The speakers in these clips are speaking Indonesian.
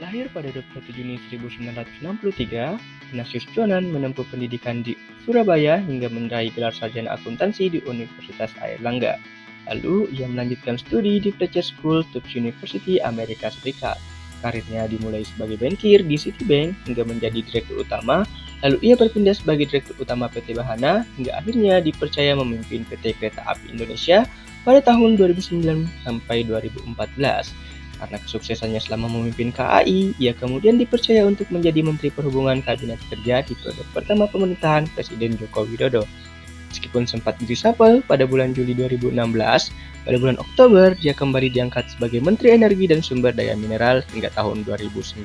Lahir pada 21 Juni 1963, Ignatius Jonan menempuh pendidikan di Surabaya hingga meraih gelar sarjana akuntansi di Universitas Airlangga. Lalu, ia melanjutkan studi di Fletcher School, Tufts University, Amerika Serikat. Karirnya dimulai sebagai bankir di Citibank hingga menjadi direktur utama, lalu ia berpindah sebagai direktur utama PT Bahana hingga akhirnya dipercaya memimpin PT Kereta Api Indonesia pada tahun 2009 sampai 2014. Karena kesuksesannya selama memimpin KAI, ia kemudian dipercaya untuk menjadi Menteri Perhubungan Kabinet Kerja di periode pertama pemerintahan Presiden Joko Widodo. Meskipun sempat reshuffle pada bulan Juli 2016, pada bulan Oktober dia kembali diangkat sebagai Menteri Energi dan Sumber Daya Mineral hingga tahun 2019.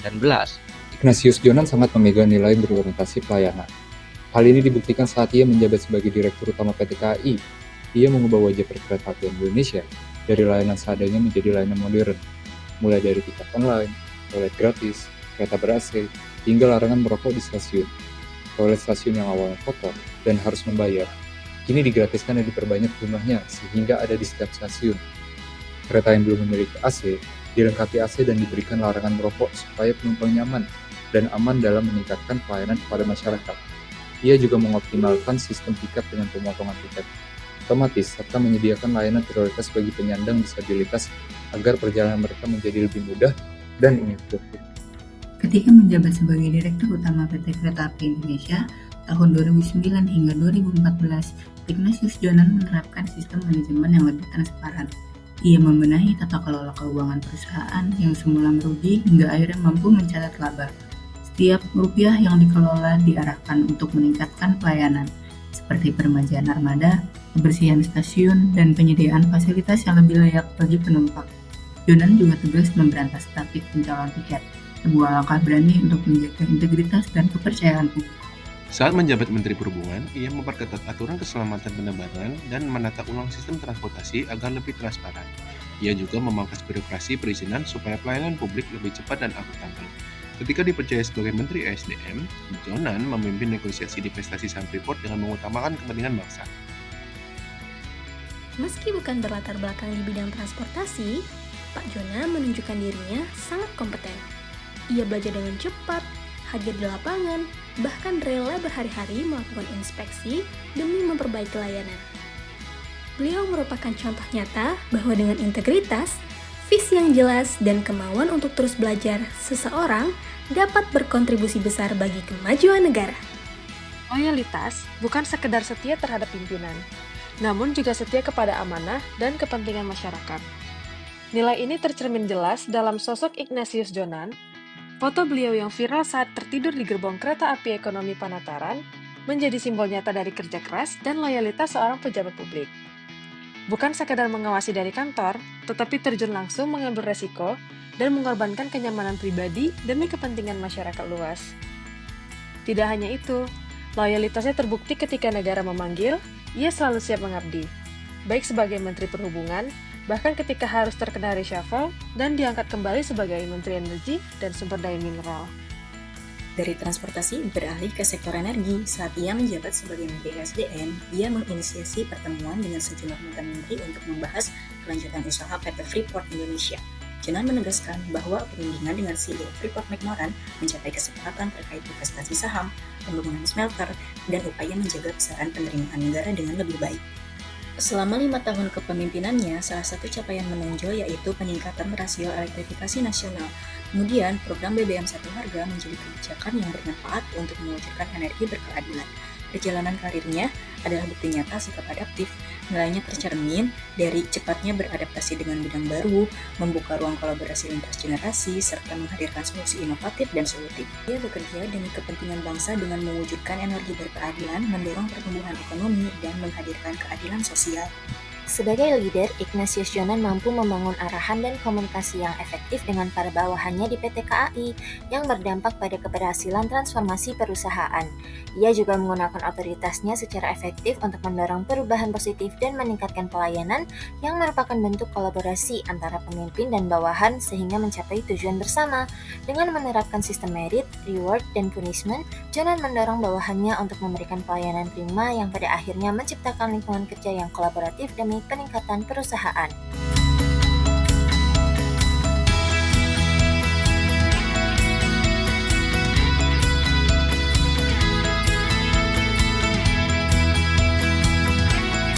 Ignatius Jonan sangat memegang nilai berorientasi pelayanan. Hal ini dibuktikan saat ia menjabat sebagai Direktur Utama PT KAI. Ia mengubah wajah perkeretaapian Indonesia dari layanan seadanya menjadi layanan modern, mulai dari tiket online, toilet gratis, kereta ber-AC, hingga larangan merokok di stasiun. Toilet stasiun yang awalnya kotor dan harus membayar, kini digratiskan dan diperbanyak jumlahnya sehingga ada di setiap stasiun. Kereta yang belum memiliki AC, dilengkapi AC dan diberikan larangan merokok supaya penumpang nyaman dan aman dalam meningkatkan pelayanan kepada masyarakat. Ia juga mengoptimalkan sistem tiket dengan pemotongan tiket otomatis serta menyediakan layanan prioritas bagi penyandang disabilitas agar perjalanan mereka menjadi lebih mudah dan inklusif. Ketika menjabat sebagai Direktur Utama PT Kereta Api Indonesia tahun 2009 hingga 2014, Ignatius Jonan menerapkan sistem manajemen yang lebih transparan. Ia membenahi tata kelola keuangan perusahaan yang semula merugi hingga akhirnya mampu mencatat laba. Setiap rupiah yang dikelola diarahkan untuk meningkatkan pelayanan, seperti permajaan armada, kebersihan stasiun, dan penyediaan fasilitas yang lebih layak bagi penumpang. Jonan juga tegas memberantas praktik pencalonan tiket, sebuah langkah berani untuk menjaga integritas dan kepercayaan publik. Saat menjabat Menteri Perhubungan, ia memperketat aturan keselamatan penerbangan dan menata ulang sistem transportasi agar lebih transparan. Ia juga memangkas birokrasi perizinan supaya pelayanan publik lebih cepat dan akuntabel. Ketika dipercaya sebagai Menteri ESDM, Jonan memimpin negosiasi divestasi saham Freeport dengan mengutamakan kepentingan bangsa. Meski bukan berlatar belakang di bidang transportasi, Pak Jonan menunjukkan dirinya sangat kompeten. Ia belajar dengan cepat, hadir di lapangan, bahkan rela berhari-hari melakukan inspeksi demi memperbaiki layanan. Beliau merupakan contoh nyata bahwa dengan integritas, visi yang jelas, dan kemauan untuk terus belajar, seseorang dapat berkontribusi besar bagi kemajuan negara. Loyalitas bukan sekedar setia terhadap pimpinan, namun juga setia kepada amanah dan kepentingan masyarakat. Nilai ini tercermin jelas dalam sosok Ignatius Jonan. Foto beliau yang viral saat tertidur di gerbong kereta api ekonomi Panataran menjadi simbol nyata dari kerja keras dan loyalitas seorang pejabat publik. Bukan sekadar mengawasi dari kantor, tetapi terjun langsung mengambil resiko dan mengorbankan kenyamanan pribadi demi kepentingan masyarakat luas. Tidak hanya itu, loyalitasnya terbukti ketika negara memanggil, ia selalu siap mengabdi, baik sebagai Menteri Perhubungan, bahkan ketika harus terkena reshuffle dan diangkat kembali sebagai Menteri Energi dan Sumber Daya Mineral. Dari transportasi beralih ke sektor energi, saat ia menjabat sebagai Menteri SDM, ia menginisiasi pertemuan dengan sejumlah mantan menteri untuk membahas kelanjutan usaha PT Freeport Indonesia. Jonan menegaskan bahwa perundingan dengan CEO Freeport McMoran mencapai kesepakatan terkait investasi saham, pembangunan smelter, dan upaya menjaga besaran penerimaan negara dengan lebih baik. Selama 5 tahun kepemimpinannya, salah satu capaian menonjol yaitu peningkatan rasio elektrifikasi nasional. Kemudian, program BBM Satu Harga menjadi kebijakan yang bermanfaat untuk mewujudkan energi berkeadilan. Perjalanan karirnya adalah bukti nyata sikap adaptif. Nilainya tercermin dari cepatnya beradaptasi dengan bidang baru, membuka ruang kolaborasi lintas generasi, serta menghadirkan solusi inovatif dan solutif. Ia bekerja demi kepentingan bangsa dengan mewujudkan energi berkeadilan, mendorong pertumbuhan ekonomi, dan menghadirkan keadilan sosial. Sebagai leader, Ignatius Jonan mampu membangun arahan dan komunikasi yang efektif dengan para bawahannya di PT KAI yang berdampak pada keberhasilan transformasi perusahaan. Ia juga menggunakan otoritasnya secara efektif untuk mendorong perubahan positif dan meningkatkan pelayanan yang merupakan bentuk kolaborasi antara pemimpin dan bawahan sehingga mencapai tujuan bersama. Dengan menerapkan sistem merit, reward, dan punishment, Jonan mendorong bawahannya untuk memberikan pelayanan prima yang pada akhirnya menciptakan lingkungan kerja yang kolaboratif demi peningkatan perusahaan.